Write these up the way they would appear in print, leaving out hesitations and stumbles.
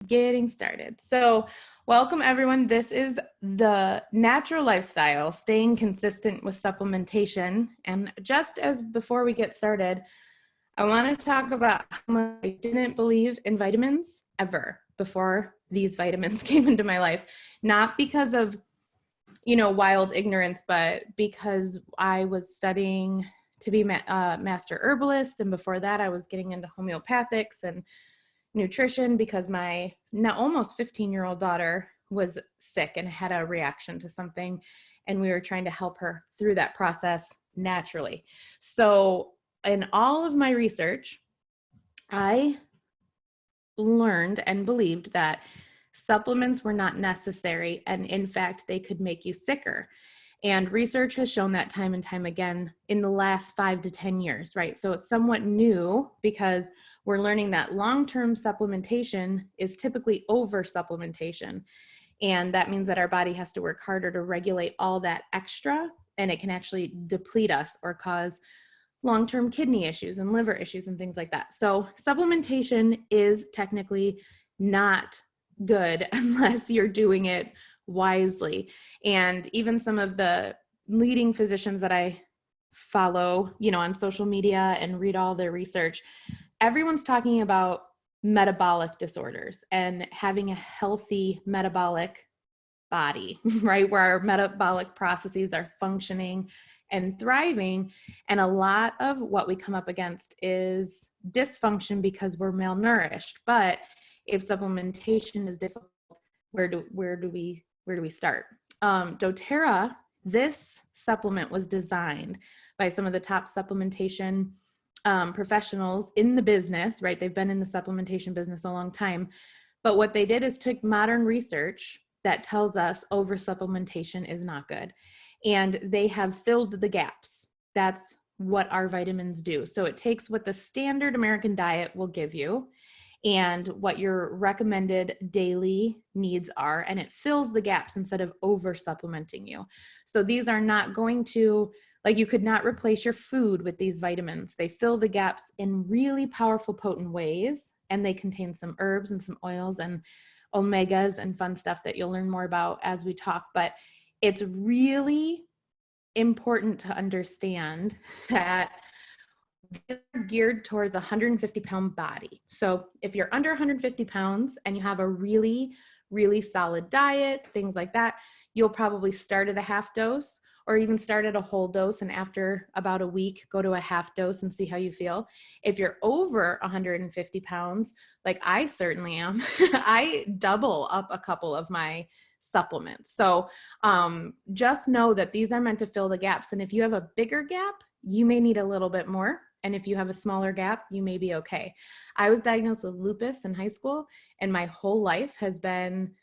Getting started. So welcome everyone. This is the natural lifestyle, staying consistent with supplementation. And just as before we get started, I want to talk about how much I didn't believe in vitamins ever before these vitamins came into my life. Not because of, wild ignorance, but because I was studying to be a master herbalist. And before that, I was getting into homeopathics and nutrition because my now almost 15-year-old daughter was sick and had a reaction to something, and we were trying to help her through that process naturally. So in all of my research, I learned and believed that supplements were not necessary, and in fact, they could make you sicker. And research has shown that time and time again in the last 5 to 10 years, right? So it's somewhat new because we're learning that long-term supplementation is typically over supplementation. And that means that our body has to work harder to regulate all that extra, and it can actually deplete us or cause long-term kidney issues and liver issues and things like that. So supplementation is technically not good unless you're doing it wisely. And even some of the leading physicians that I follow, on social media and read all their research, everyone's talking about metabolic disorders and having a healthy metabolic body, right? Where our metabolic processes are functioning and thriving. And a lot of what we come up against is dysfunction because we're malnourished. But if supplementation is difficult, where do we start? doTERRA, this supplement was designed by some of the top supplementation professionals in the business, right? They've been in the supplementation business a long time. But what they did is took modern research that tells us over supplementation is not good. And they have filled the gaps. That's what our vitamins do. So it takes what the standard American diet will give you and what your recommended daily needs are, and it fills the gaps instead of over supplementing you. So these are not going to, you could not replace your food with these vitamins. They fill the gaps in really powerful, potent ways, and they contain some herbs and some oils and omegas and fun stuff that you'll learn more about as we talk. But it's really important to understand that these are geared towards a 150-pound body. So if you're under 150 pounds and you have a really, really solid diet, things like that, you'll probably start at a half dose or even start at a whole dose, and after about a week, go to a half dose and see how you feel. If you're over 150 pounds, like I certainly am, I double up a couple of my supplements. So just know that these are meant to fill the gaps. And if you have a bigger gap, you may need a little bit more. And if you have a smaller gap, you may be okay. I was diagnosed with lupus in high school, and my whole life has been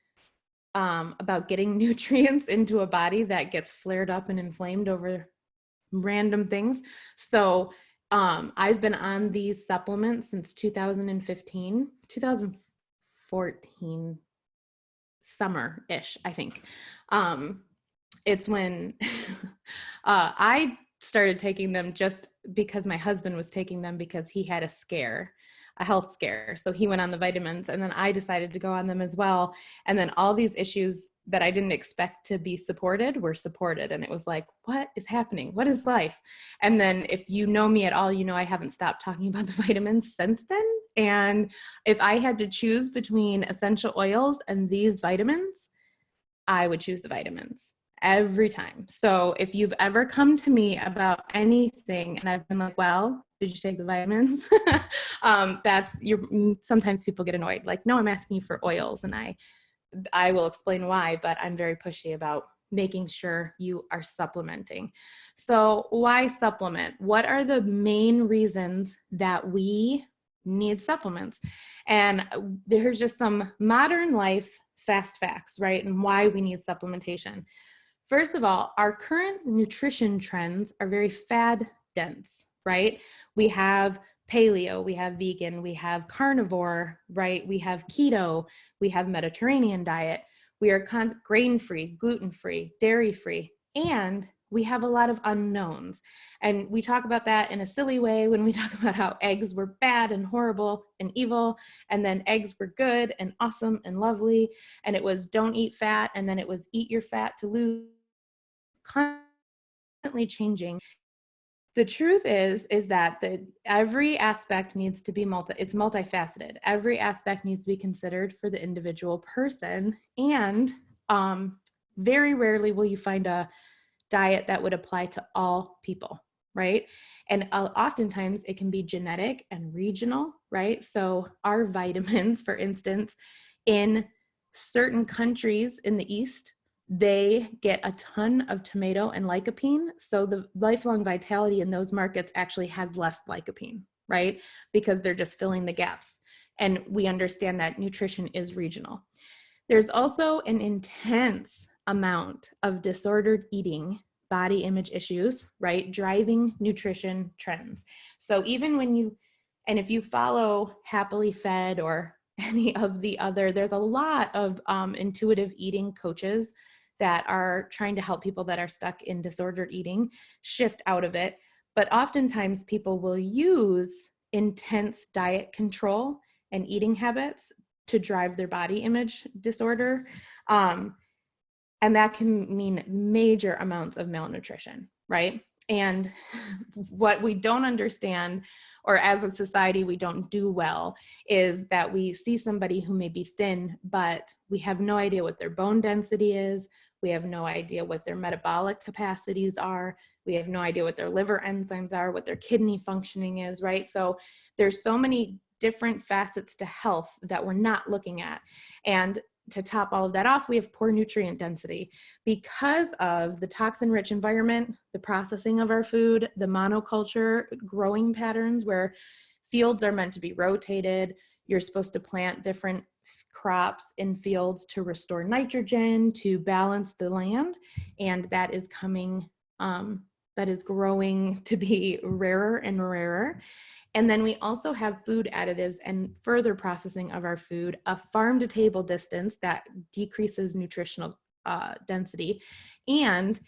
about getting nutrients into a body that gets flared up and inflamed over random things. So I've been on these supplements since 2014 summer-ish, I think. It's when I started taking them just because my husband was taking them because he had a health scare. So he went on the vitamins, and then I decided to go on them as well. And then all these issues that I didn't expect to be supported were supported. And it was like, what is happening? What is life? And then if you know me at all, I haven't stopped talking about the vitamins since then. And if I had to choose between essential oils and these vitamins, I would choose the vitamins every time. So if you've ever come to me about anything and I've been like, well, did you take the vitamins? Sometimes people get annoyed. Like, no, I'm asking you for oils, and I will explain why, but I'm very pushy about making sure you are supplementing. So why supplement? What are the main reasons that we need supplements? And there's just some modern life fast facts, right? And why we need supplementation. First of all, our current nutrition trends are very fad dense, right? We have paleo, we have vegan, we have carnivore, right? We have keto, we have Mediterranean diet. We are grain-free, gluten-free, dairy-free, and we have a lot of unknowns. And we talk about that in a silly way when we talk about how eggs were bad and horrible and evil, and then eggs were good and awesome and lovely. And it was don't eat fat, and then it was eat your fat to lose, constantly changing. The truth is that every aspect needs to be it's multifaceted. Every aspect needs to be considered for the individual person. And very rarely will you find a diet that would apply to all people, right? And oftentimes it can be genetic and regional, right? So our vitamins, for instance, in certain countries in the East, they get a ton of tomato and lycopene. So the lifelong vitality in those markets actually has less lycopene, right? Because they're just filling the gaps. And we understand that nutrition is regional. There's also an intense amount of disordered eating, body image issues, right? Driving nutrition trends. So even and if you follow Happily Fed or any of the other, there's a lot of intuitive eating coaches that are trying to help people that are stuck in disordered eating shift out of it. But oftentimes people will use intense diet control and eating habits to drive their body image disorder. And that can mean major amounts of malnutrition, right? And what we don't understand, or as a society we don't do well, is that we see somebody who may be thin, but we have no idea what their bone density is. We have no idea what their metabolic capacities are. We have no idea what their liver enzymes are, what their kidney functioning is, right? So there's so many different facets to health that we're not looking at. And to top all of that off, we have poor nutrient density because of the toxin-rich environment, the processing of our food, the monoculture growing patterns where fields are meant to be rotated. You're supposed to plant different crops in fields to restore nitrogen, to balance the land. And that is that is growing to be rarer and rarer. And then we also have food additives and further processing of our food, a farm to table distance that decreases nutritional density, and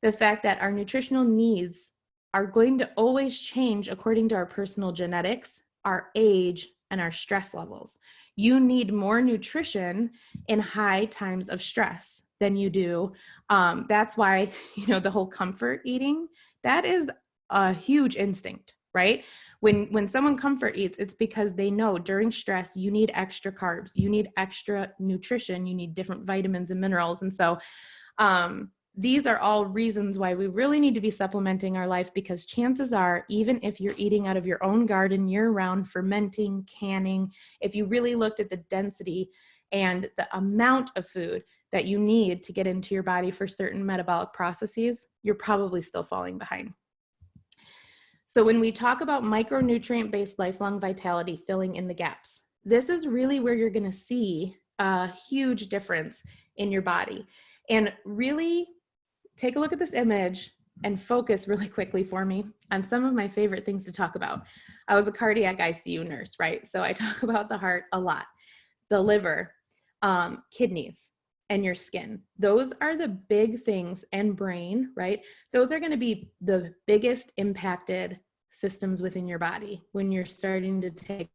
the fact that our nutritional needs are going to always change according to our personal genetics, our age, and our stress levels. You need more nutrition in high times of stress than you do. That's why, the whole comfort eating, that is a huge instinct, right? When someone comfort eats, it's because they know during stress, you need extra carbs, you need extra nutrition, you need different vitamins and minerals. And so these are all reasons why we really need to be supplementing our life, because chances are, even if you're eating out of your own garden year-round, fermenting, canning, if you really looked at the density and the amount of food that you need to get into your body for certain metabolic processes, you're probably still falling behind. So when we talk about micronutrient-based lifelong vitality, filling in the gaps, this is really where you're going to see a huge difference in your body. And really take a look at this image and focus really quickly for me on some of my favorite things to talk about. I was a cardiac ICU nurse, right? So I talk about the heart a lot, the liver, kidneys, and your skin. Those are the big things, and brain, right? Those are going to be the biggest impacted systems within your body when you're starting to take,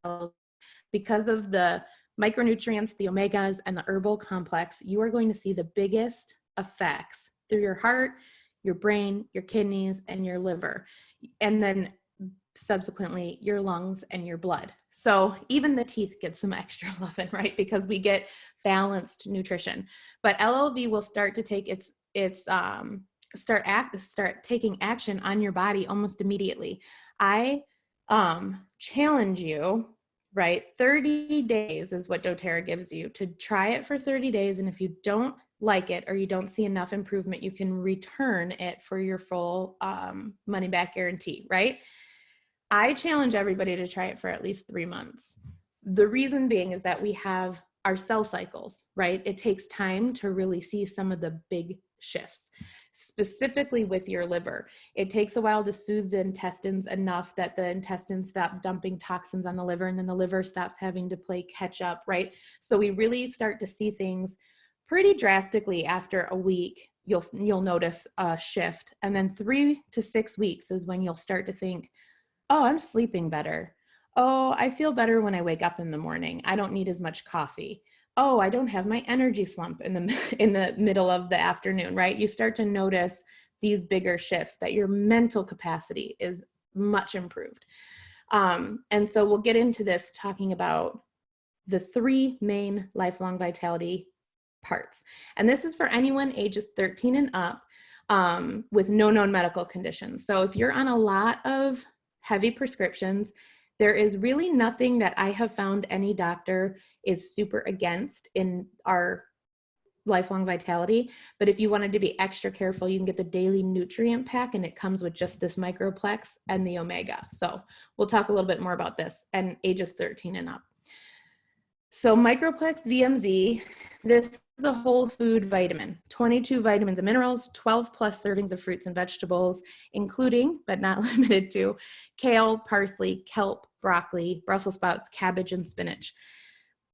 because of the micronutrients, the omegas, and the herbal complex. You are going to see the biggest effects through your heart, your brain, your kidneys, and your liver, and then subsequently your lungs and your blood. So even the teeth get some extra loving, right? Because we get balanced nutrition. But LLV will start to take start taking action on your body almost immediately. I challenge you, right? 30 days is what doTERRA gives you to try it for 30 days. And if you don't like it or you don't see enough improvement, you can return it for your full money back guarantee, right? I challenge everybody to try it for at least 3 months. The reason being is that we have our cell cycles, right? It takes time to really see some of the big shifts, specifically with your liver. It takes a while to soothe the intestines enough that the intestines stop dumping toxins on the liver, and then the liver stops having to play catch up, right? So we really start to see things pretty drastically after a week you'll notice a shift. And then 3 to 6 weeks is when you'll start to think, oh, I'm sleeping better. Oh, I feel better when I wake up in the morning. I don't need as much coffee. Oh, I don't have my energy slump in the middle of the afternoon, right? You start to notice these bigger shifts, that your mental capacity is much improved. And so we'll get into this talking about the 3 main lifelong vitality parts. And this is for anyone ages 13 and up with no known medical conditions. So if you're on a lot of heavy prescriptions, there is really nothing that I have found any doctor is super against in our lifelong vitality. But if you wanted to be extra careful, you can get the daily nutrient pack, and it comes with just this microplex and the omega. So we'll talk a little bit more about this and ages 13 and up. So microplex VMZ, this is the whole food vitamin, 22 vitamins and minerals, 12 plus servings of fruits and vegetables, including, but not limited to, kale, parsley, kelp, broccoli, Brussels sprouts, cabbage, and spinach.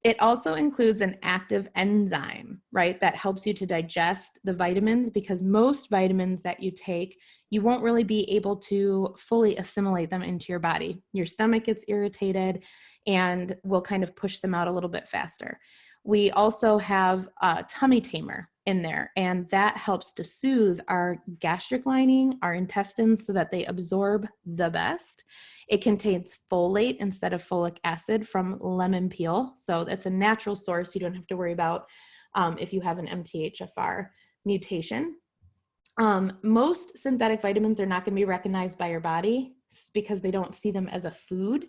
It also includes an active enzyme, right, that helps you to digest the vitamins, because most vitamins that you take, you won't really be able to fully assimilate them into your body. Your stomach gets irritated and will kind of push them out a little bit faster. We also have a tummy tamer in there, and that helps to soothe our gastric lining, our intestines, so that they absorb the best. It contains folate instead of folic acid from lemon peel. So that's a natural source. You don't have to worry about if you have an MTHFR mutation. Most synthetic vitamins are not going to be recognized by your body because they don't see them as a food,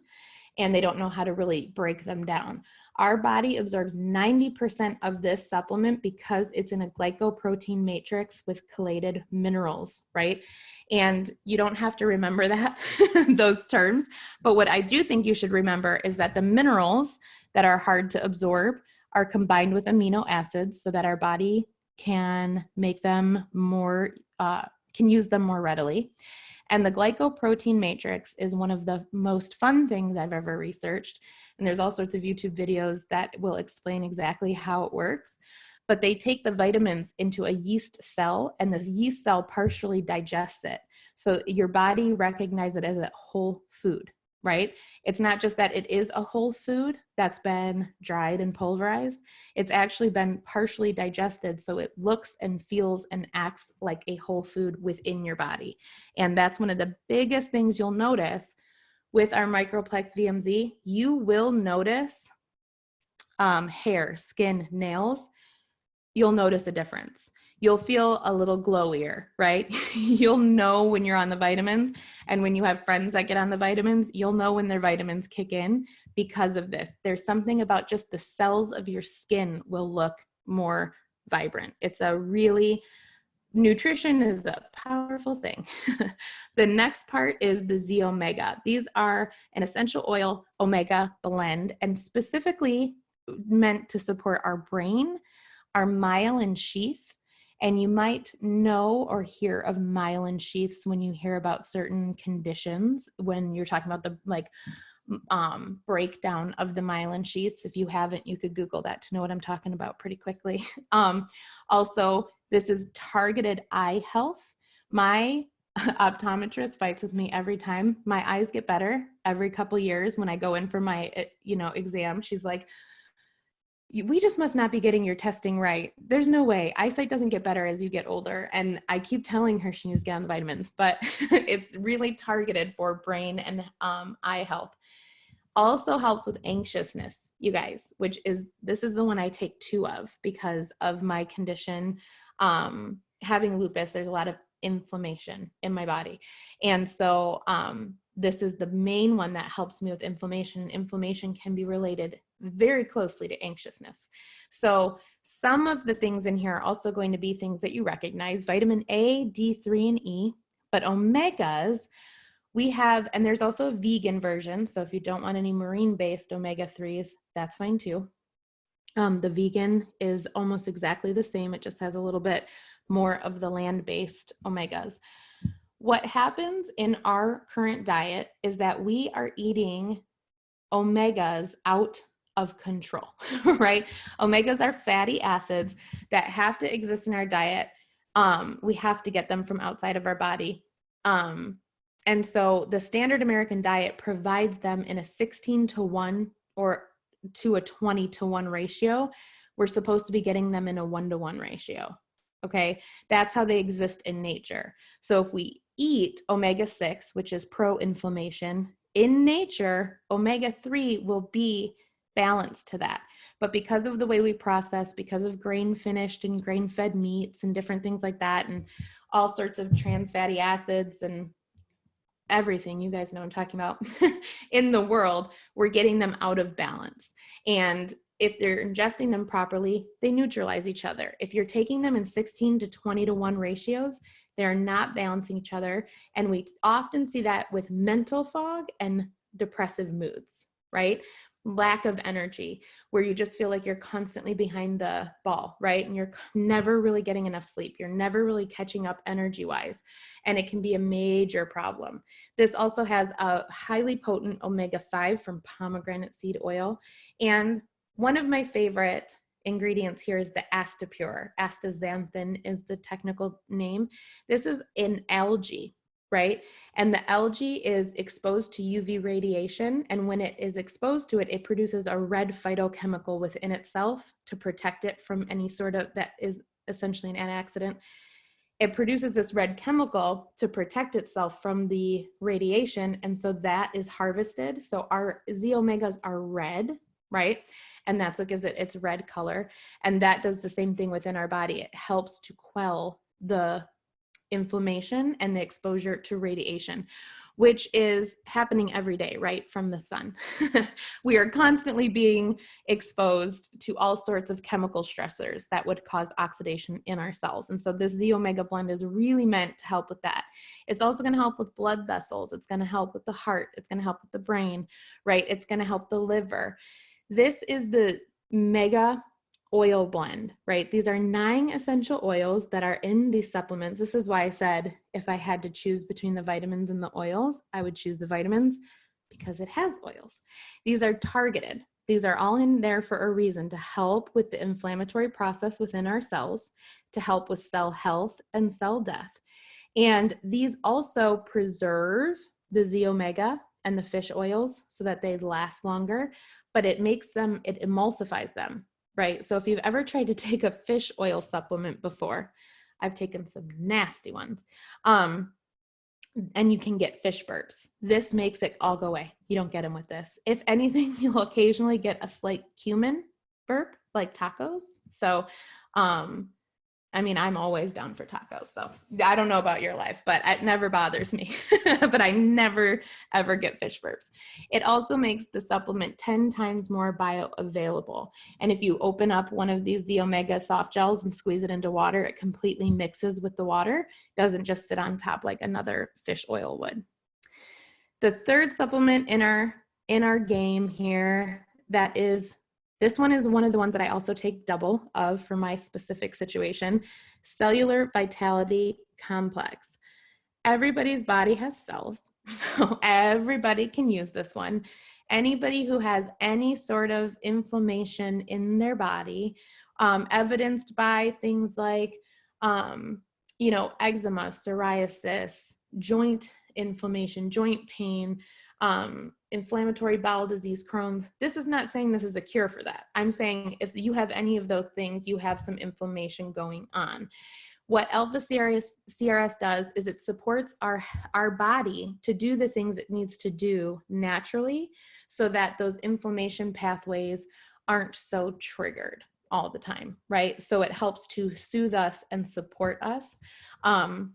and they don't know how to really break them down. Our body absorbs 90% of this supplement because it's in a glycoprotein matrix with chelated minerals, right? And you don't have to remember that, those terms. But what I do think you should remember is that the minerals that are hard to absorb are combined with amino acids so that our body can make them more, can use them more readily. And the glycoprotein matrix is one of the most fun things I've ever researched. And there's all sorts of YouTube videos that will explain exactly how it works. But they take the vitamins into a yeast cell, and the yeast cell partially digests it. So your body recognizes it as a whole food, right? It's not just that it is a whole food that's been dried and pulverized. It's actually been partially digested, so it looks and feels and acts like a whole food within your body. And that's one of the biggest things you'll notice with our Microplex VMZ. You will notice hair, skin, nails. You'll notice a difference. You'll feel a little glowier, right? You'll know when you're on the vitamins, and when you have friends that get on the vitamins, you'll know when their vitamins kick in because of this. There's something about just the cells of your skin will look more vibrant. It's a really, nutrition is a powerful thing. The next part is the Z Omega. These are an essential oil omega blend, and specifically meant to support our brain, our myelin sheath. And you might know or hear of myelin sheaths when you hear about certain conditions, when you're talking about the breakdown of the myelin sheaths. If you haven't, you could Google that to know what I'm talking about pretty quickly. Also, this is targeted eye health. My optometrist fights with me every time. My eyes get better every couple years when I go in for my exam. She's like, we just must not be getting your testing right. There's no way. Eyesight doesn't get better as you get older. And I keep telling her she needs to get on the vitamins, but it's really targeted for brain and eye health. Also helps with anxiousness, you guys, this is the one I take 2 of because of my condition. Having lupus, there's a lot of inflammation in my body. And so this is the main one that helps me with inflammation. Inflammation can be related very closely to anxiousness. So some of the things in here are also going to be things that you recognize: vitamin A, D3, and E. But omegas, we have, and there's also a vegan version. So if you don't want any marine-based omega-3s, that's fine too. The vegan is almost exactly the same. It just has a little bit more of the land-based omegas. What happens in our current diet is that we are eating omegas out of control, right? Omegas are fatty acids that have to exist in our diet We have to get them from outside of our body. And so the standard American diet provides them in a 16-to-1 or to a 20-to-1 ratio. We're supposed to be getting them in a 1-to-1 ratio. Okay, that's how they exist in nature. So if we eat omega-6, which is pro-inflammation, in nature, omega-3 will be balanced to that. But because of the way we process, because of grain finished and grain fed meats and different things like that, and all sorts of trans fatty acids and everything, you guys know what I'm talking about, in the world, we're getting them out of balance. And if they're ingesting them properly, they neutralize each other. If you're taking them in 16 to 20-to-1 ratios, they're not balancing each other. And we often see that with mental fog and depressive moods, right? Lack of energy, where you just feel like you're constantly behind the ball, right? And you're never really getting enough sleep. You're never really catching up energy-wise. And it can be a major problem. This also has a highly potent omega-5 from pomegranate seed oil. And one of my favorite ingredients here is the Astapure. Astaxanthin is the technical name. This is an algae, right? And the algae is exposed to UV radiation. And when it is exposed to it, it produces a red phytochemical within itself to protect it from any sort of, that is essentially an antioxidant. It produces this red chemical to protect itself from the radiation. And so that is harvested. So our Z omegas are red, right? And that's what gives it its red color. And that does the same thing within our body. It helps to quell the inflammation and the exposure to radiation, which is happening every day, right, from the sun. We are constantly being exposed to all sorts of chemical stressors that would cause oxidation in our cells. And so this Z Omega blend is really meant to help with that. It's also going to help with blood vessels. It's going to help with the heart. It's going to help with the brain, right? It's going to help the liver. This is the mega oil blend, right? These are 9 essential oils that are in these supplements. This is why I said if I had to choose between the vitamins and the oils, I would choose the vitamins because it has oils. These are targeted. These are all in there for a reason, to help with the inflammatory process within our cells, to help with cell health and cell death. And these also preserve the Z omega and the fish oils so that they last longer, but it makes them, it emulsifies them, right? So if you've ever tried to take a fish oil supplement before, I've taken some nasty ones, and you can get fish burps. This makes it all go away. You don't get them with this. If anything, you'll occasionally get a slight cumin burp, like tacos. So, I mean, I'm always down for tacos. So I don't know about your life, but it never bothers me. But I never, ever get fish burps. It also makes the supplement 10 times more bioavailable. And if you open up one of these Z Omega soft gels and squeeze it into water, it completely mixes with the water. It doesn't just sit on top like another fish oil would. The third supplement in our game here, this one is one of the ones that I also take double of for my specific situation, Cellular Vitality Complex. Everybody's body has cells, so everybody can use this one. Anybody who has any sort of inflammation in their body, evidenced by things like, eczema, psoriasis, joint inflammation, joint pain, inflammatory bowel disease, Crohn's. This is not saying this is a cure for that. I'm saying if you have any of those things, you have some inflammation going on. What Alpha CRS does is it supports our body to do the things it needs to do naturally so that those inflammation pathways aren't so triggered all the time, right? So it helps to soothe us and support us. I'm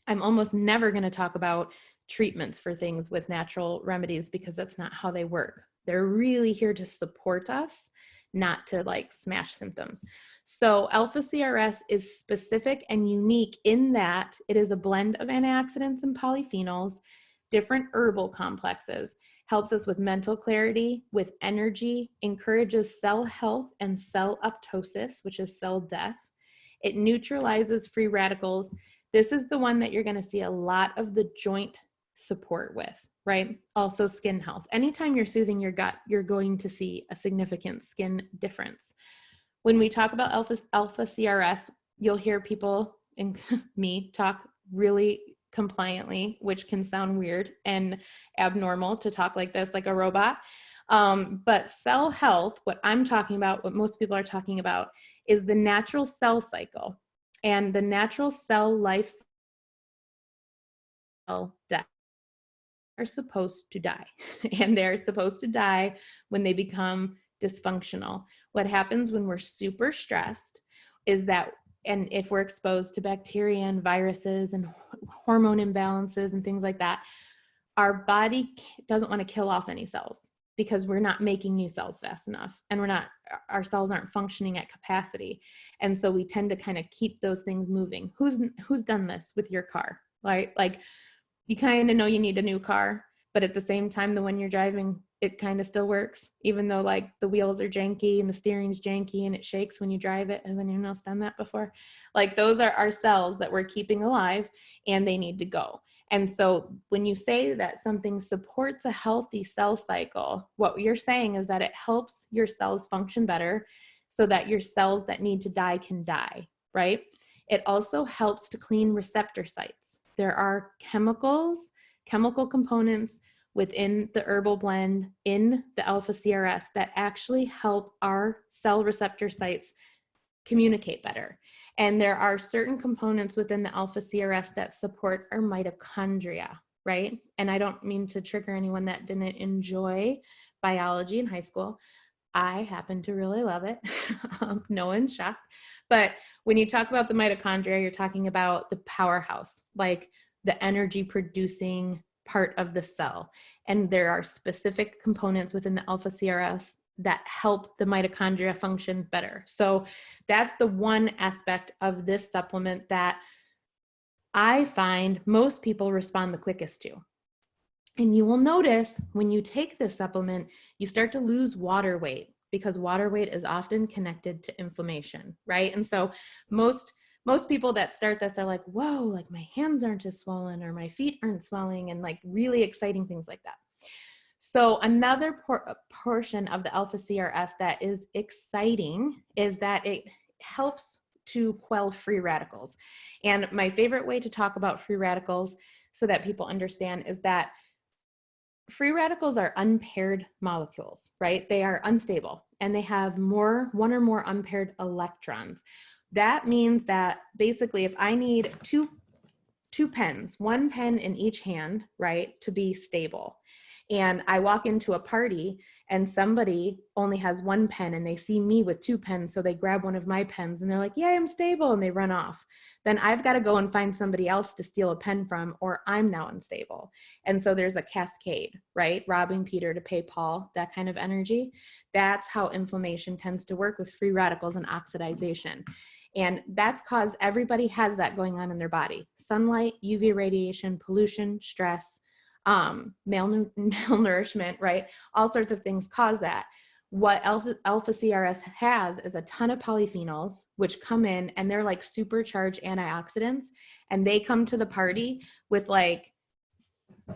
almost never going to talk about treatments for things with natural remedies because that's not how they work. They're really here to support us, not to like smash symptoms. So Alpha CRS is specific and unique in that it is a blend of antioxidants and polyphenols, different herbal complexes, helps us with mental clarity, with energy, encourages cell health and cell apoptosis, which is cell death. It neutralizes free radicals. This is the one that you're going to see a lot of the joint support with, right? Also skin health. Anytime you're soothing your gut, you're going to see a significant skin difference. When we talk about alpha CRS, you'll hear people and me talk really compliantly, which can sound weird and abnormal to talk like this, like a robot. But cell health, what I'm talking about, what most people are talking about, is the natural cell cycle. And the natural cell life cycle death are supposed to die. And they're supposed to die when they become dysfunctional. What happens when we're super stressed is that, and if we're exposed to bacteria and viruses and hormone imbalances and things like that, our body doesn't want to kill off any cells because we're not making new cells fast enough, and our cells aren't functioning at capacity. And so we tend to kind of keep those things moving. Who's done this with your car, right? Like, you kind of know you need a new car, but at the same time, the one you're driving, it kind of still works, even though like the wheels are janky and the steering's janky and it shakes when you drive it. Has anyone else done that before? Like, those are our cells that we're keeping alive, and they need to go. And so when you say that something supports a healthy cell cycle, what you're saying is that it helps your cells function better so that your cells that need to die can die, right? It also helps to clean receptor sites. There are chemical components within the herbal blend in the alpha CRS that actually help our cell receptor sites communicate better. And there are certain components within the alpha CRS that support our mitochondria, right? And I don't mean to trigger anyone that didn't enjoy biology in high school. I happen to really love it. No one's shocked. But when you talk about the mitochondria, you're talking about the powerhouse, like the energy producing part of the cell. And there are specific components within the alpha CRS that help the mitochondria function better. So that's the one aspect of this supplement that I find most people respond the quickest to. And you will notice when you take this supplement, you start to lose water weight, because water weight is often connected to inflammation, right? And so most people that start this are like, whoa, like my hands aren't as swollen or my feet aren't swelling, and like really exciting things like that. So another portion of the alpha CRS that is exciting is that it helps to quell free radicals. And my favorite way to talk about free radicals so that people understand is that free radicals are unpaired molecules, right? They are unstable and they have one or more unpaired electrons. That means that basically if I need two pens, one pen in each hand, right, to be stable, and I walk into a party and somebody only has one pen and they see me with two pens, so they grab one of my pens and they're like, yeah, I'm stable, and they run off. Then I've got to go and find somebody else to steal a pen from, or I'm now unstable. And so there's a cascade, right? Robbing Peter to pay Paul, that kind of energy. That's how inflammation tends to work with free radicals and oxidization. And that's because everybody has that going on in their body. Sunlight, UV radiation, pollution, stress, malnourishment, right? All sorts of things cause that. What alpha CRS has is a ton of polyphenols, which come in and they're like supercharged antioxidants, and they come to the party with like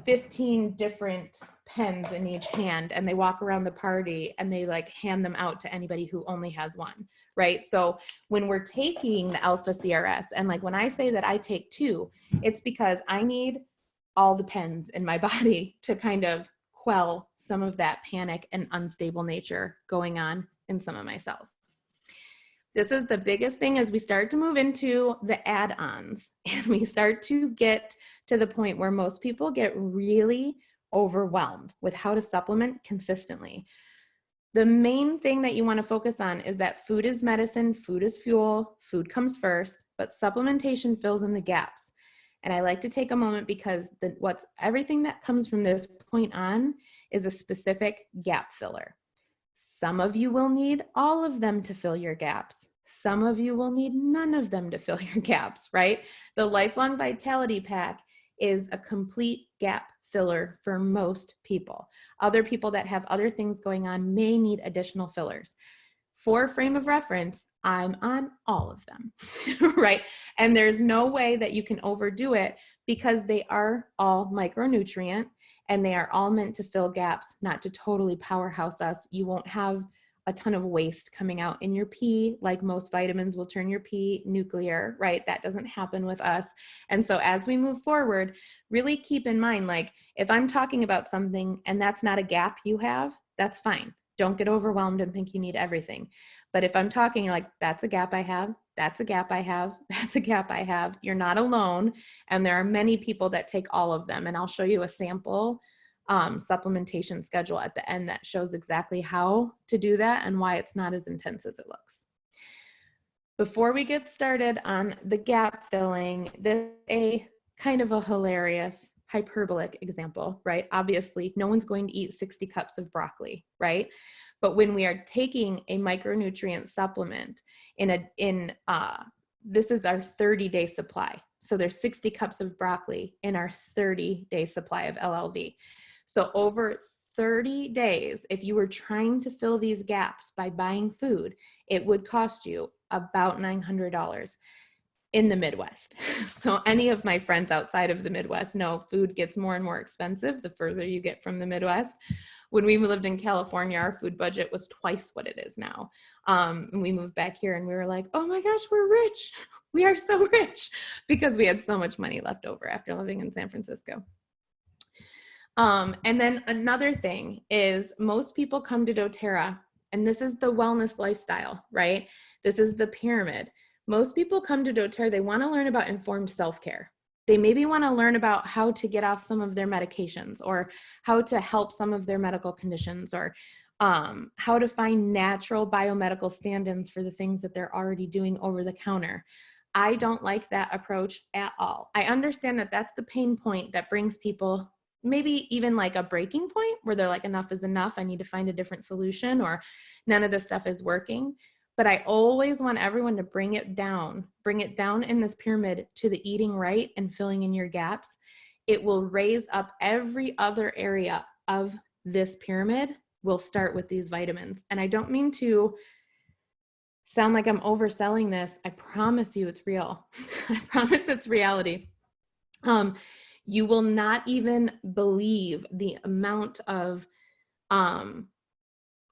15 different pens in each hand, and they walk around the party and they like hand them out to anybody who only has one, right? So when we're taking the alpha CRS, and like when I say that I take two, it's because I need all the pens in my body to kind of quell some of that panic and unstable nature going on in some of my cells. This is the biggest thing as we start to move into the add-ons, and we start to get to the point where most people get really overwhelmed with how to supplement consistently. The main thing that you want to focus on is that food is medicine, food is fuel, food comes first, but supplementation fills in the gaps. And I like to take a moment because everything that comes from this point on is a specific gap filler. Some of you will need all of them to fill your gaps. Some of you will need none of them to fill your gaps, right? The Lifelong Vitality Pack is a complete gap filler for most people. Other people that have other things going on may need additional fillers. For frame of reference, I'm on all of them, right? And there's no way that you can overdo it because they are all micronutrient and they are all meant to fill gaps, not to totally powerhouse us. You won't have a ton of waste coming out in your pee, like most vitamins will turn your pee nuclear, right? That doesn't happen with us. And so as we move forward, really keep in mind, like if I'm talking about something and that's not a gap you have, that's fine. Don't get overwhelmed and think you need everything. But if I'm talking like, that's a gap I have, that's a gap I have, that's a gap I have, you're not alone. And there are many people that take all of them. And I'll show you a sample supplementation schedule at the end that shows exactly how to do that and why it's not as intense as it looks. Before we get started on the gap filling, this is a kind of a hilarious hyperbolic example, right? Obviously, no one's going to eat 60 cups of broccoli, right? But when we are taking a micronutrient supplement this is our 30-day supply. So there's 60 cups of broccoli in our 30-day supply of LLV. So over 30 days, if you were trying to fill these gaps by buying food, it would cost you about $900 in the Midwest. So any of my friends outside of the Midwest know food gets more and more expensive the further you get from the Midwest. When we lived in California, our food budget was twice what it is now. And we moved back here and we were like, oh my gosh, we're rich. We are so rich because we had so much money left over after living in San Francisco. And then another thing is most people come to doTERRA, and this is the wellness lifestyle, right? This is the pyramid. Most people come to doTERRA, they want to learn about informed self-care. They maybe want to learn about how to get off some of their medications or how to help some of their medical conditions or how to find natural biomedical stand-ins for the things that they're already doing over the counter. I don't like that approach at all. I understand that that's the pain point that brings people maybe even like a breaking point where they're like, enough is enough. I need to find a different solution or none of this stuff is working. But I always want everyone to bring it down in this pyramid to the eating right and filling in your gaps. It will raise up every other area of this pyramid. We'll start with these vitamins. And I don't mean to sound like I'm overselling this. I promise you it's real. I promise it's reality. You will not even believe the amount of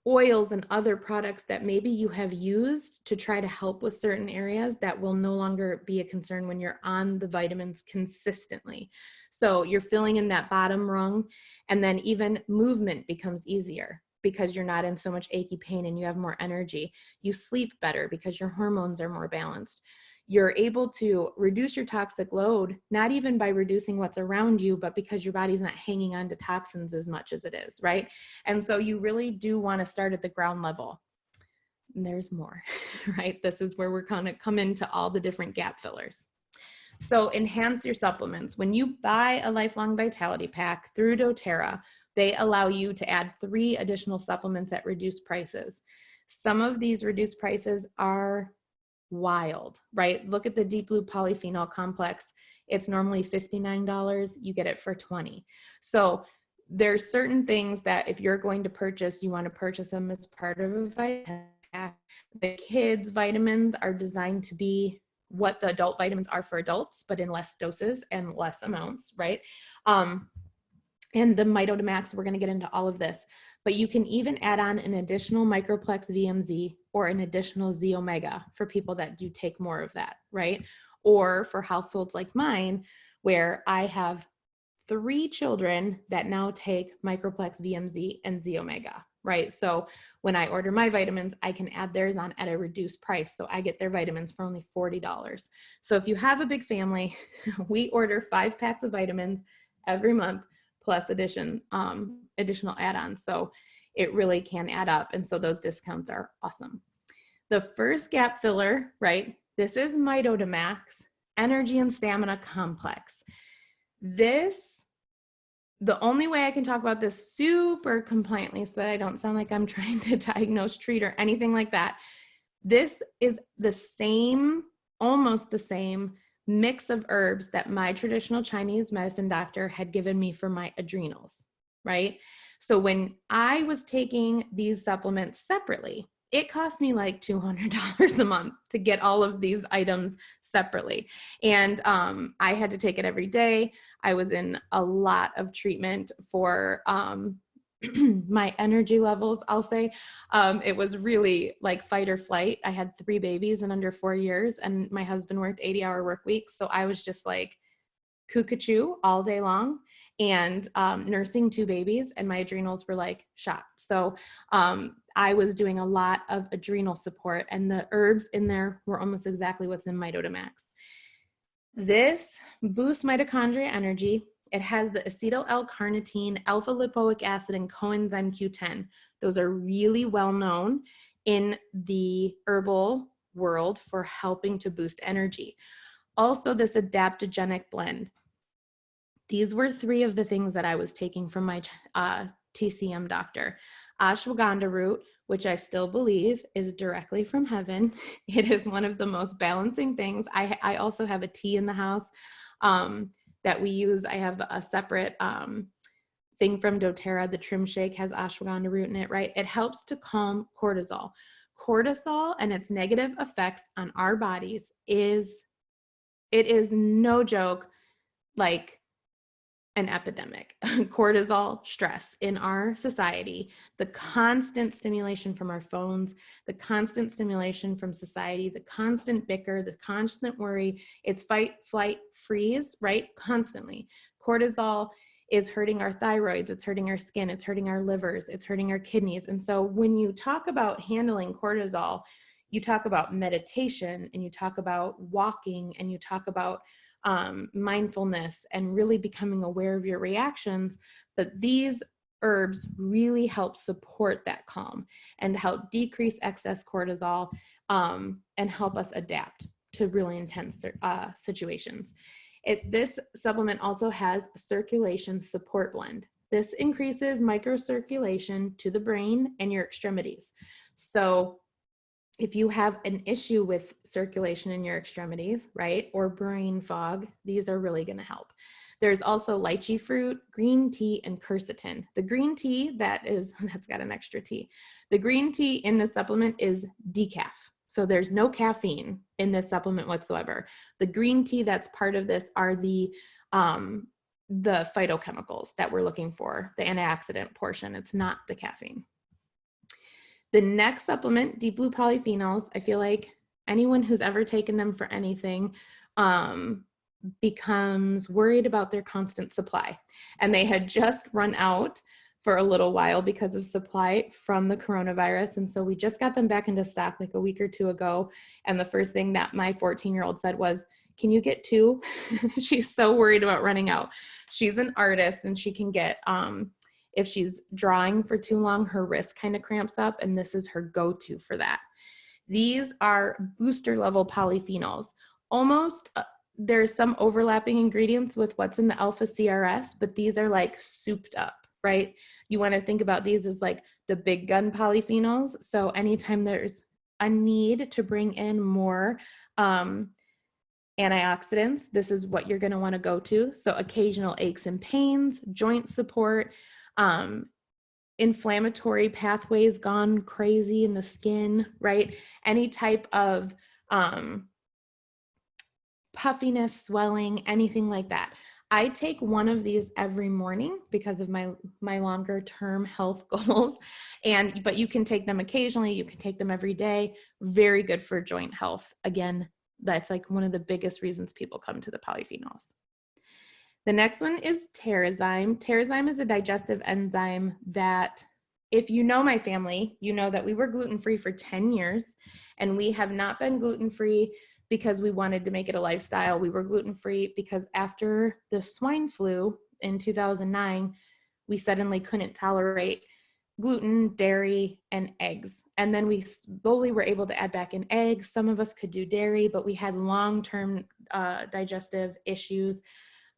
oils and other products that maybe you have used to try to help with certain areas that will no longer be a concern when you're on the vitamins consistently. So you're filling in that bottom rung, and then even movement becomes easier because you're not in so much achy pain and you have more energy. You sleep better because your hormones are more balanced. You're able to reduce your toxic load, not even by reducing what's around you, but because your body's not hanging on to toxins as much as it is, right? And so you really do want to start at the ground level. And there's more, right? This is where we're going to come into all the different gap fillers. So enhance your supplements. When you buy a Lifelong Vitality Pack through doTERRA, they allow you to add 3 additional supplements at reduced prices. Some of these reduced prices are wild, right? Look at the Deep Blue Polyphenol Complex. It's normally $59. You get it for $20. So there's certain things that if you're going to purchase, you want to purchase them as part of a vitamin pack. The kids' vitamins are designed to be what the adult vitamins are for adults, but in less doses and less amounts, right? And the Mitodemax, we're going to get into all of this, but you can even add on an additional Microplex VMZ or an additional Z Omega for people that do take more of that, right? Or for households like mine, where I have 3 children that now take Microplex VMZ and Z Omega, right? So when I order my vitamins, I can add theirs on at a reduced price. So I get their vitamins for only $40. So if you have a big family, we order 5 packs of vitamins every month, plus additional add-ons. So it really can add up. And so those discounts are awesome. The first gap filler, right? This is Mitodemax Energy and Stamina Complex. This, the only way I can talk about this super compliantly so that I don't sound like I'm trying to diagnose, treat, or anything like that. This is the same, almost the same mix of herbs that my traditional Chinese medicine doctor had given me for my adrenals, right? So when I was taking these supplements separately, it cost me like $200 a month to get all of these items separately. And I had to take it every day. I was in a lot of treatment for my energy levels, I'll say. It was really like fight or flight. I had 3 babies in under 4 years, and my husband worked 80-hour work weeks. So I was just like cuckoo all day long, and nursing 2 babies, and my adrenals were like shot. So I was doing a lot of adrenal support, and the herbs in there were almost exactly what's in Mitotamax. This boosts mitochondria energy. It has the acetyl L-carnitine, alpha lipoic acid, and coenzyme Q10. Those are really well known in the herbal world for helping to boost energy. Also, this adaptogenic blend. These were 3 of the things that I was taking from my TCM doctor. Ashwagandha root, which I still believe is directly from heaven. It is one of the most balancing things. I also have a tea in the house that we use. I have a separate thing from doTERRA. The Trim Shake has ashwagandha root in it, right? It helps to calm cortisol. Cortisol and its negative effects on our bodies it is no joke, like an epidemic. Cortisol, stress in our society, the constant stimulation from our phones, the constant stimulation from society, the constant bicker, the constant worry. It's fight, flight, freeze, right? Constantly. Cortisol is hurting our thyroids, it's hurting our skin, it's hurting our livers, it's hurting our kidneys. And so when you talk about handling cortisol, you talk about meditation, and you talk about walking, and you talk about mindfulness and really becoming aware of your reactions. But these herbs really help support that calm and help decrease excess cortisol and help us adapt to really intense situations. This supplement also has a circulation support blend. This increases microcirculation to the brain and your extremities. So if you have an issue with circulation in your extremities, right, or brain fog, these are really going to help. There's also lychee fruit, green tea, and quercetin. The green tea that's got an extra tea. The green tea in the supplement is decaf. So there's no caffeine in this supplement whatsoever. The green tea that's part of this are the phytochemicals that we're looking for, the antioxidant portion. It's not the caffeine. The next supplement, deep blue polyphenols, I feel like anyone who's ever taken them for anything becomes worried about their constant supply. And they had just run out for a little while because of supply from the coronavirus. And so we just got them back into stock like a week or 2 ago. And the first thing that my 14-year-old said was, "Can you get 2?" She's so worried about running out. She's an artist, and she can get if she's drawing for too long, her wrist kind of cramps up, and this is her go-to for that. These are booster level polyphenols. Almost, there's some overlapping ingredients with what's in the alpha CRS, but these are like souped up, right? You want to think about these as like the big gun polyphenols. So anytime there's a need to bring in more antioxidants, this is what you're going to want to go to. So occasional aches and pains, joint support, inflammatory pathways gone crazy in the skin, right? Any type of puffiness, swelling, anything like that. I take one of these every morning because of my longer term health goals. But you can take them occasionally, you can take them every day. Very good for joint health. Again, that's like one of the biggest reasons people come to the polyphenols. The next one is Terrazyme. Terrazyme is a digestive enzyme that, if you know my family, you know that we were gluten-free for 10 years, and we have not been gluten-free because we wanted to make it a lifestyle. We were gluten-free because after the swine flu in 2009, we suddenly couldn't tolerate gluten, dairy, and eggs. And then we slowly were able to add back in eggs. Some of us could do dairy, but we had long-term digestive issues.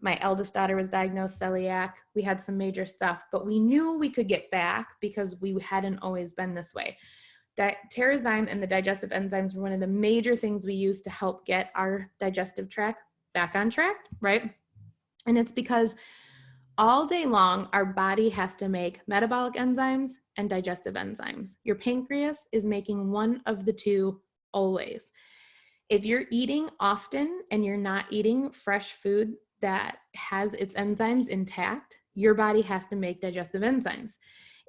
My eldest daughter was diagnosed celiac. We had some major stuff, but we knew we could get back because we hadn't always been this way. Terrazyme and the digestive enzymes were one of the major things we used to help get our digestive tract back on track, right? And it's because all day long, our body has to make metabolic enzymes and digestive enzymes. Your pancreas is making one of the two always. If you're eating often and you're not eating fresh food that has its enzymes intact, your body has to make digestive enzymes.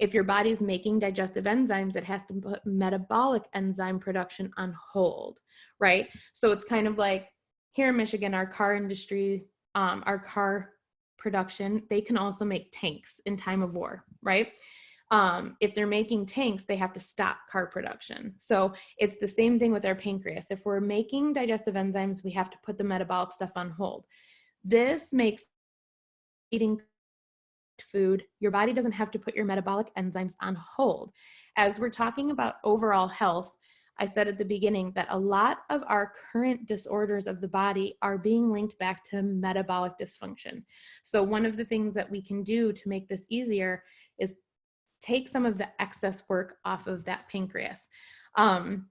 If your body's making digestive enzymes, it has to put metabolic enzyme production on hold, right? So it's kind of like here in Michigan, our car industry, our car production, they can also make tanks in time of war, right? If they're making tanks, they have to stop car production. So it's the same thing with our pancreas. If we're making digestive enzymes, we have to put the metabolic stuff on hold. This makes eating food, your body doesn't have to put your metabolic enzymes on hold. As we're talking about overall health, I said at the beginning that a lot of our current disorders of the body are being linked back to metabolic dysfunction. So one of the things that we can do to make this easier is take some of the excess work off of that pancreas. And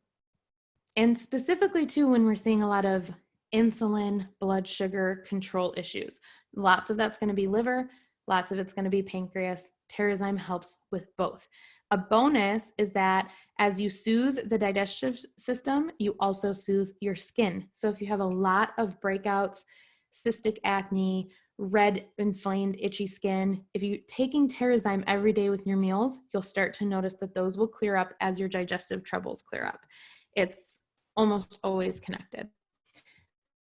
specifically too, when we're seeing a lot of insulin, blood sugar control issues, lots of that's going to be liver, lots of it's going to be pancreas. Terrazyme helps with both. A bonus is that as you soothe the digestive system, you also soothe your skin. So if you have a lot of breakouts, cystic acne, red, inflamed, itchy skin, if you're taking Terrazyme every day with your meals, you'll start to notice that those will clear up as your digestive troubles clear up. It's almost always connected,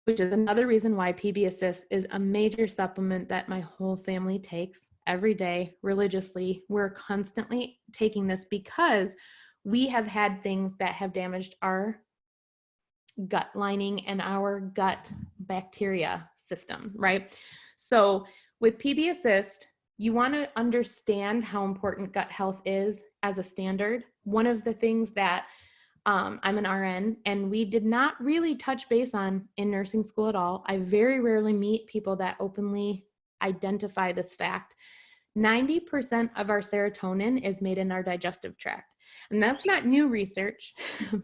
which is another reason why PB Assist is a major supplement that my whole family takes every day religiously. We're constantly taking this because we have had things that have damaged our gut lining and our gut bacteria system, right? So with PB Assist, you want to understand how important gut health is as a standard. One of the things that I'm an RN, and we did not really touch base on in nursing school at all. I very rarely meet people that openly identify this fact. 90% of our serotonin is made in our digestive tract. And that's not new research,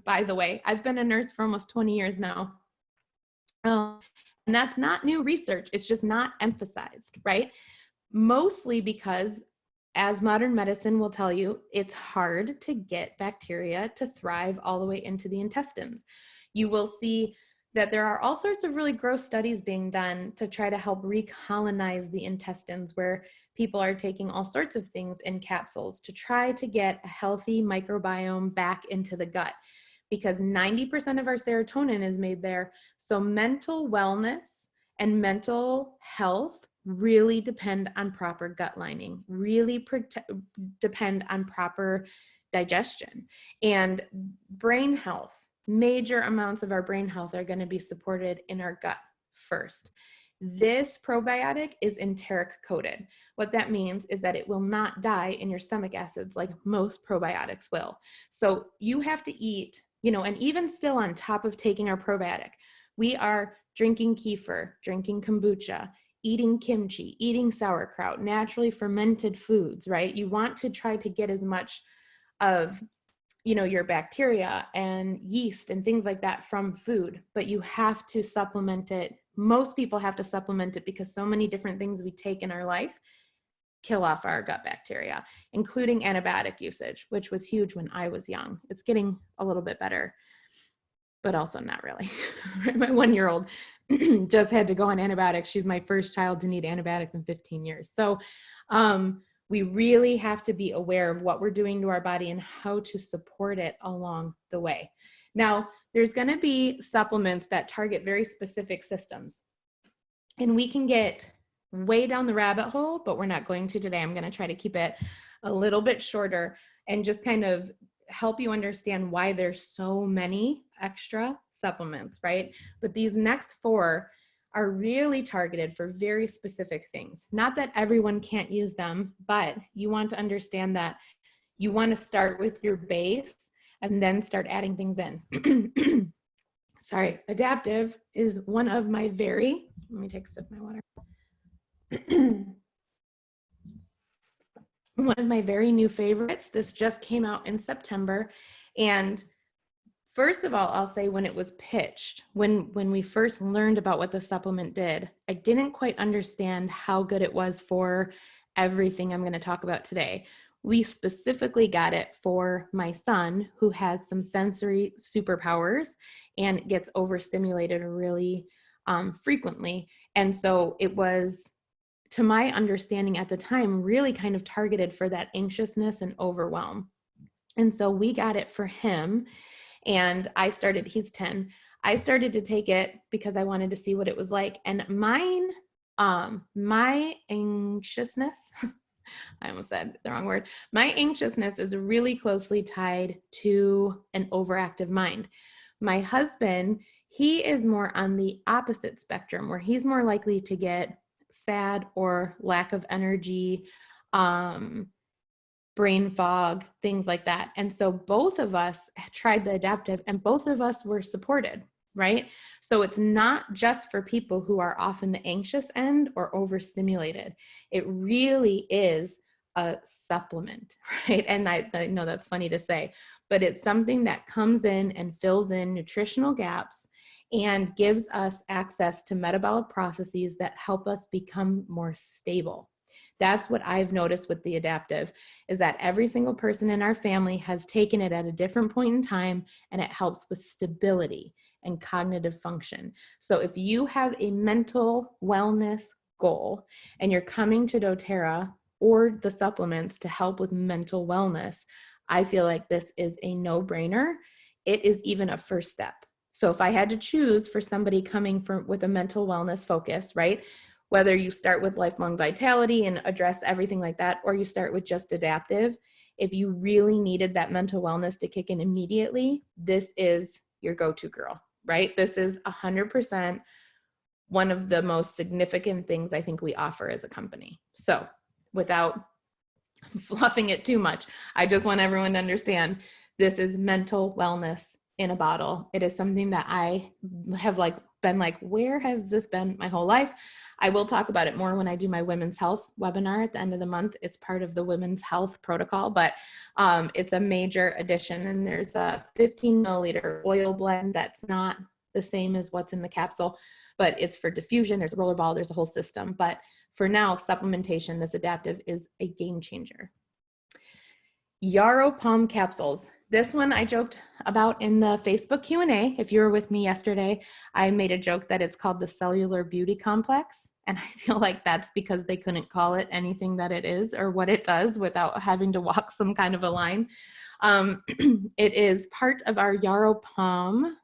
by the way. I've been a nurse for almost 20 years now. And that's not new research. It's just not emphasized, right? Mostly because, as modern medicine will tell you, it's hard to get bacteria to thrive all the way into the intestines. You will see that there are all sorts of really gross studies being done to try to help recolonize the intestines, where people are taking all sorts of things in capsules to try to get a healthy microbiome back into the gut, because 90% of our serotonin is made there. So mental wellness and mental health really depend on proper gut lining, really depend on proper digestion. And brain health, major amounts of our brain health are going to be supported in our gut first. This probiotic is enteric coated. What that means is that it will not die in your stomach acids like most probiotics will. So you have to eat, and even still on top of taking our probiotic, we are drinking kefir, drinking kombucha, eating kimchi, eating sauerkraut, naturally fermented foods, right? You want to try to get as much of, your bacteria and yeast and things like that from food, but you have to supplement it. Most people have to supplement it because so many different things we take in our life kill off our gut bacteria, including antibiotic usage, which was huge when I was young. It's getting a little bit better, but also not really. My 1-year-old just had to go on antibiotics. She's my first child to need antibiotics in 15 years. So we really have to be aware of what we're doing to our body and how to support it along the way. Now, there's going to be supplements that target very specific systems, and we can get way down the rabbit hole, but we're not going to today. I'm going to try to keep it a little bit shorter and just kind of help you understand why there's so many extra supplements, right? But these next 4 are really targeted for very specific things. Not that everyone can't use them, but you want to understand that you want to start with your base and then start adding things in. Sorry, adaptive is one of my let me take a sip of my water. One of my very new favorites. This just came out in September. And first of all, I'll say when it was pitched, when we first learned about what the supplement did, I didn't quite understand how good it was for everything I'm going to talk about today. We specifically got it for my son, who has some sensory superpowers and gets overstimulated really frequently. And so it was to my understanding at the time, really kind of targeted for that anxiousness and overwhelm. And so we got it for him. And he's 10. I started to take it because I wanted to see what it was like. And my anxiousness, I almost said the wrong word. My anxiousness is really closely tied to an overactive mind. My husband, he is more on the opposite spectrum, where he's more likely to get sad or lack of energy, brain fog, things like that. And so both of us tried the adaptive and both of us were supported, right? So it's not just for people who are often the anxious end or overstimulated. It really is a supplement, right? And I know that's funny to say, but it's something that comes in and fills in nutritional gaps and gives us access to metabolic processes that help us become more stable. That's what I've noticed with the adaptive, is that every single person in our family has taken it at a different point in time, and it helps with stability and cognitive function. So if you have a mental wellness goal and you're coming to doTERRA or the supplements to help with mental wellness, I feel like this is a no-brainer. It is even a first step. So if I had to choose for somebody coming with a mental wellness focus, right? Whether you start with lifelong vitality and address everything like that, or you start with just adaptive, if you really needed that mental wellness to kick in immediately, this is your go-to girl, right? This is 100% one of the most significant things I think we offer as a company. So without fluffing it too much, I just want everyone to understand this is mental wellness in a bottle. It is something that I have been like, where has this been my whole life? I will talk about it more when I do my women's health webinar at the end of the month. It's part of the women's health protocol, but it's a major addition. And there's a 15 milliliter oil blend that's not the same as what's in the capsule, but it's for diffusion. There's a roller ball, there's a whole system. But for now, supplementation, this adaptive is a game changer. Yarrow Palm capsules. This one I joked about in the Facebook Q&A. If you were with me yesterday, I made a joke that it's called the Cellular Beauty Complex. And I feel like that's because they couldn't call it anything that it is or what it does without having to walk some kind of a line. It is part of our Yarrow Palm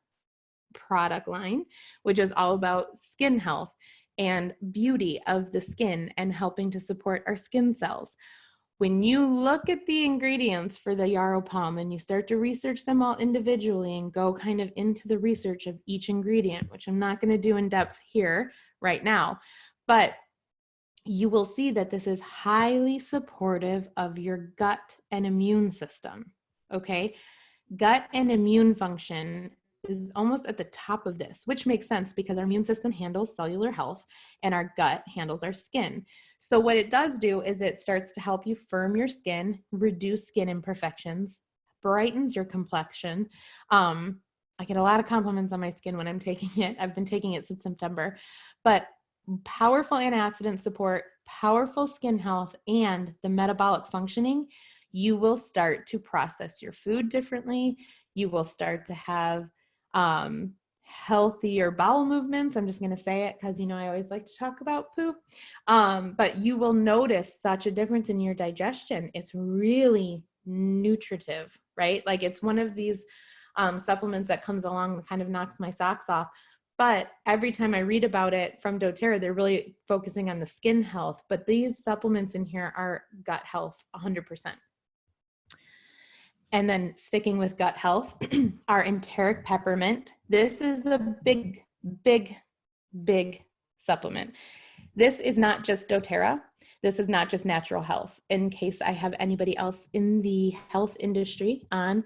product line, which is all about skin health and beauty of the skin and helping to support our skin cells. When you look at the ingredients for the Yarrow Palm and you start to research them all individually and go kind of into the research of each ingredient, which I'm not going to do in depth here right now, but you will see that this is highly supportive of your gut and immune system, okay? Gut and immune function is almost at the top of this, which makes sense because our immune system handles cellular health and our gut handles our skin. So what it does do is it starts to help you firm your skin, reduce skin imperfections, brightens your complexion. I get a lot of compliments on my skin when I'm taking it. I've been taking it since September, but powerful antioxidant support, powerful skin health, and the metabolic functioning, you will start to process your food differently. You will start to have healthier bowel movements. I'm just going to say it because, I always like to talk about poop. But you will notice such a difference in your digestion. It's really nutritive, right? Like it's one of these supplements that comes along and kind of knocks my socks off. But every time I read about it from doTERRA, they're really focusing on the skin health. But these supplements in here are gut health 100%. And then sticking with gut health, our enteric peppermint. This is a big, big, big supplement. This is not just doTERRA. This is not just natural health. In case I have anybody else in the health industry on,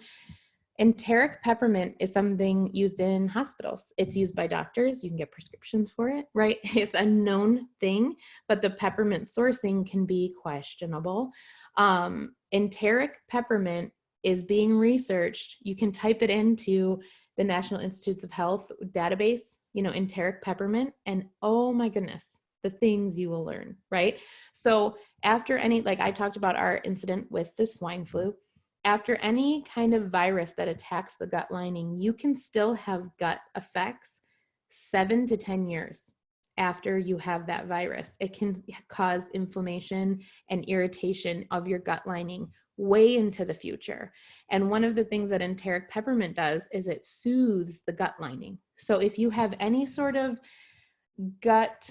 enteric peppermint is something used in hospitals. It's used by doctors. You can get prescriptions for it, right? It's a known thing, but the peppermint sourcing can be questionable. Enteric peppermint is being researched. You can type it into the National Institutes of Health database, enteric peppermint, and oh my goodness, the things you will learn, right? So after I talked about our incident with the swine flu, after any kind of virus that attacks the gut lining, you can still have gut effects 7 to 10 years. after you have that virus. It can cause inflammation and irritation of your gut lining way into the future. And one of the things that enteric peppermint does is it soothes the gut lining. So if you have any sort of gut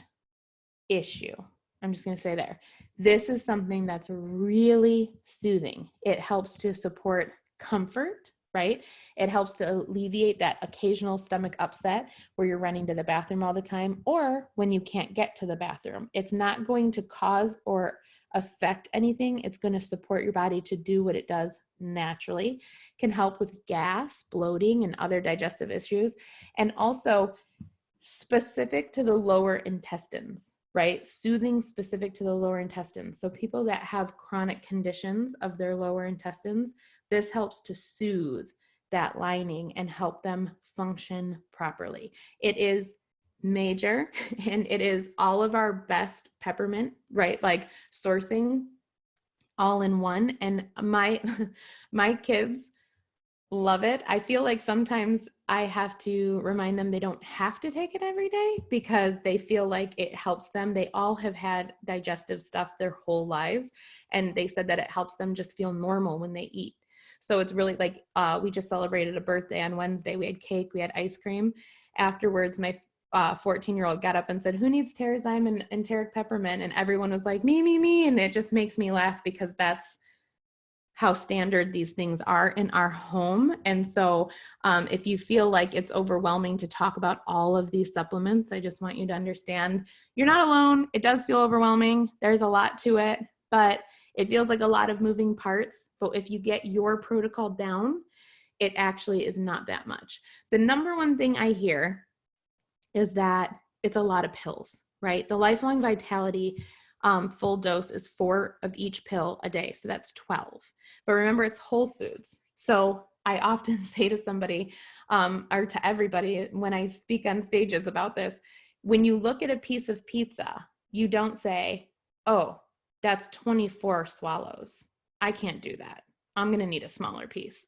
issue, I'm just going to say there, this is something that's really soothing. It helps to support comfort, right? It helps to alleviate that occasional stomach upset where you're running to the bathroom all the time, or when you can't get to the bathroom. It's not going to cause or affect anything. It's going to support your body to do what it does naturally. It can help with gas, bloating, and other digestive issues, and also specific to the lower intestines, right? Soothing specific to the lower intestines. So people that have chronic conditions of their lower intestines, this helps to soothe that lining and help them function properly. It is major, and it is all of our best peppermint, right? Like sourcing all in one. And my kids love it. I feel like sometimes I have to remind them they don't have to take it every day because they feel like it helps them. They all have had digestive stuff their whole lives, and they said that it helps them just feel normal when they eat. So it's really like, we just celebrated a birthday on Wednesday. We had cake, we had ice cream. Afterwards, my 14-year-old got up and said, "Who needs Terrazyme and enteric peppermint?" And everyone was like, me. And it just makes me laugh because that's how standard these things are in our home. And so if you feel like it's overwhelming to talk about all of these supplements, I just want you to understand you're not alone. It does feel overwhelming. There's a lot to it, but it feels like a lot of moving parts. But if you get your protocol down, it actually is not that much. The number one thing I hear is that it's a lot of pills, right? The Lifelong Vitality full dose is 4 of each pill a day. So that's 12. But remember, it's whole foods. So I often say to somebody, or to everybody when I speak on stages about this, when you look at a piece of pizza, you don't say, "Oh, that's 24 swallows. I can't do that. I'm going to need a smaller piece.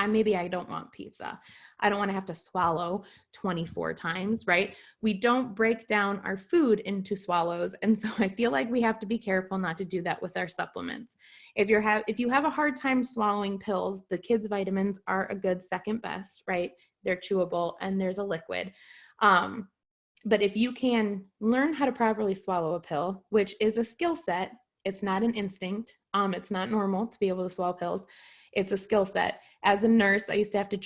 Maybe I don't want pizza. I don't want to have to swallow 24 times," right? We don't break down our food into swallows. And so I feel like we have to be careful not to do that with our supplements. If you have a hard time swallowing pills, the kids' vitamins are a good second best, right? They're chewable and there's a liquid. But if you can learn how to properly swallow a pill, which is a skill set, it's not an instinct. It's not normal to be able to swallow pills. It's a skill set. As a nurse, I used to have to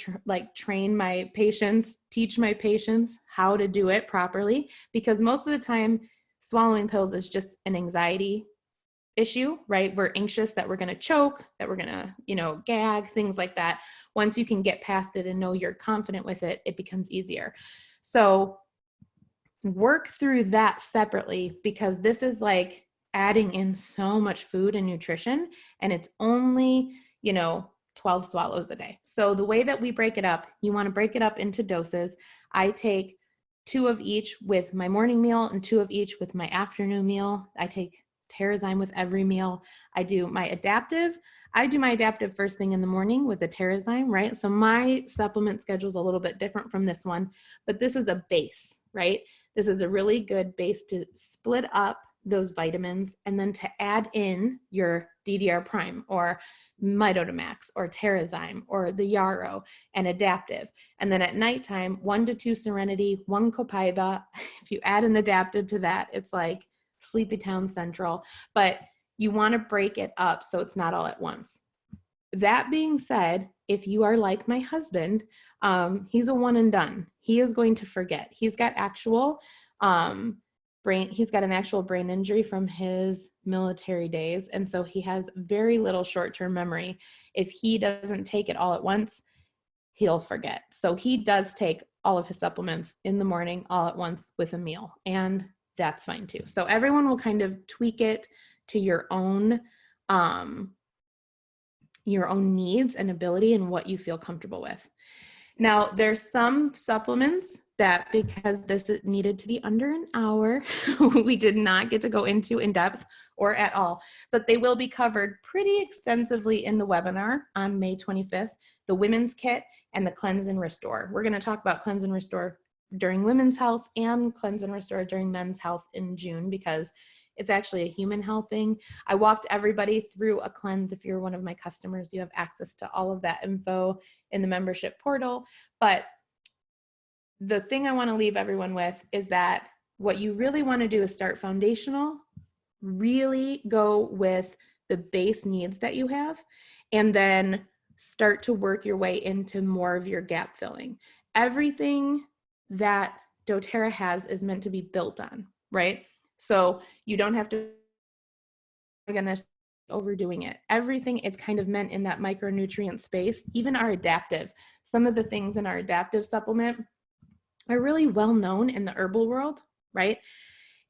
train my patients, teach my patients how to do it properly, because most of the time swallowing pills is just an anxiety issue, right? We're anxious that we're going to choke, that we're going to, gag, things like that. Once you can get past it and know you're confident with it, it becomes easier. So work through that separately, because this is like adding in so much food and nutrition, and it's only, 12 swallows a day. So the way that we break it up, you want to break it up into doses. I take 2 of each with my morning meal and 2 of each with my afternoon meal. I take Terrazyme with every meal. I do my adaptive first thing in the morning with the Terrazyme, right? So my supplement schedule is a little bit different from this one, but this is a base, right? This is a really good base to split up those vitamins and then to add in your DDR Prime or Mitotamax or Terrazyme or the Yarrow and adaptive. And then at nighttime, 1 to 2 Serenity, 1 Copaiba. If you add an adaptive to that, it's like Sleepy Town Central, but you want to break it up so it's not all at once. That being said, if you are like my husband, he's a one and done. He is going to forget. He's got an actual brain injury from his military days. And so he has very little short-term memory. If he doesn't take it all at once, he'll forget. So he does take all of his supplements in the morning all at once with a meal, and that's fine too. So everyone will kind of tweak it to your own needs and ability and what you feel comfortable with. Now, there's some supplements that, because this needed to be under an hour, we did not get to go into in depth or at all, but they will be covered pretty extensively in the webinar on May 25th, the women's kit and the cleanse and restore. We're going to talk about cleanse and restore during Women's Health and Cleanse and Restore during Men's Health in June, because it's actually a human health thing. I walked everybody through a cleanse. If you're one of my customers, you have access to all of that info in the membership portal. But the thing I want to leave everyone with is that what you really want to do is start foundational, really go with the base needs that you have, and then start to work your way into more of your gap filling. Everything that doTERRA has is meant to be built on, right? So you don't have to, goodness, overdoing it. Everything is kind of meant in that micronutrient space, even our adaptive. Some of the things in our adaptive supplement are really well known in the herbal world, right?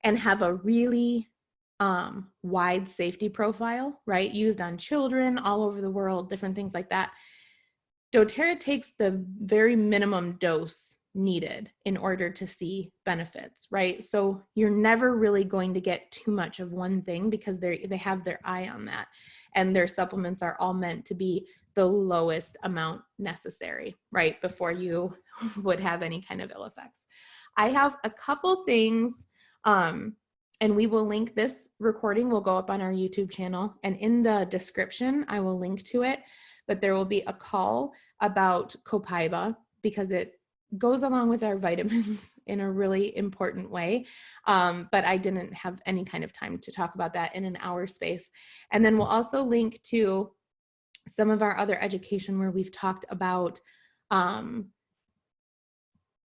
And have a really wide safety profile, right? Used on children all over the world, different things like that. doTERRA takes the very minimum dose needed in order to see benefits, right? So you're never really going to get too much of one thing because they have their eye on that, and their supplements are all meant to be the lowest amount necessary, right, before you would have any kind of ill effects. I have a couple things, and we will link, this recording will go up on our YouTube channel, and in the description I will link to it, but there will be a call about copaiba because it goes along with our vitamins in a really important way. But I didn't have any kind of time to talk about that in an hour space. And then we'll also link to some of our other education where we've talked about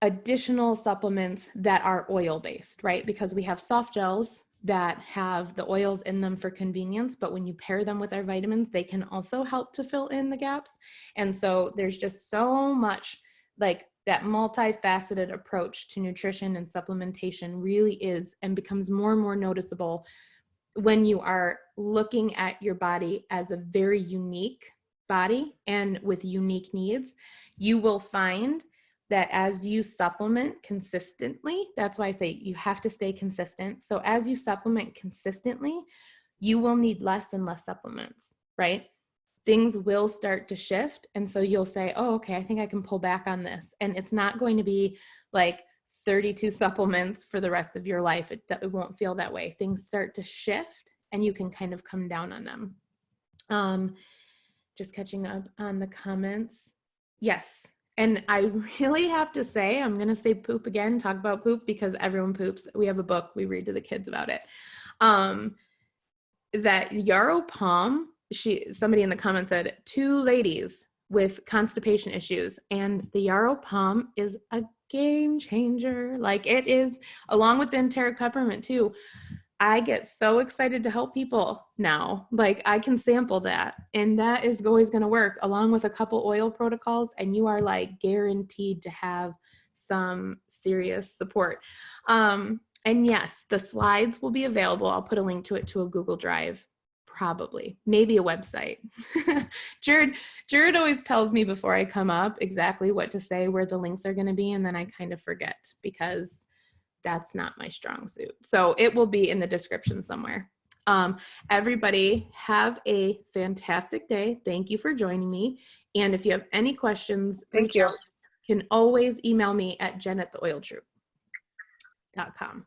additional supplements that are oil-based, right? Because we have soft gels that have the oils in them for convenience, but when you pair them with our vitamins, they can also help to fill in the gaps. And so there's just so much, like, that multifaceted approach to nutrition and supplementation really is and becomes more and more noticeable when you are looking at your body as a very unique body and with unique needs. You will find that as you supplement consistently, that's why I say you have to stay consistent. So as you supplement consistently, you will need less and less supplements, right? Things will start to shift. And so you'll say, oh, okay, I think I can pull back on this. And it's not going to be like 32 supplements for the rest of your life. It won't feel that way. Things start to shift and you can kind of come down on them. Just catching up on the comments. Yes. And I really have to say, I'm going to say poop again, talk about poop because everyone poops. We have a book we read to the kids about it. That yarrow palm, somebody in the comments said 2 ladies with constipation issues, and the yarrow palm is a game changer. Like, it is, along with the enteric peppermint too. I get so excited to help people now. Like, I can sample that, and that is always going to work along with a couple oil protocols, and you are like guaranteed to have some serious support. And yes, the slides will be available. I'll put a link to it to a Google Drive, probably, maybe a website. Jared always tells me before I come up exactly what to say, where the links are going to be, and then I kind of forget because that's not my strong suit. So it will be in the description somewhere. Everybody have a fantastic day. Thank you for joining me. And if you have any questions, Thank you. You can always email me at jen@theoiltroop.com.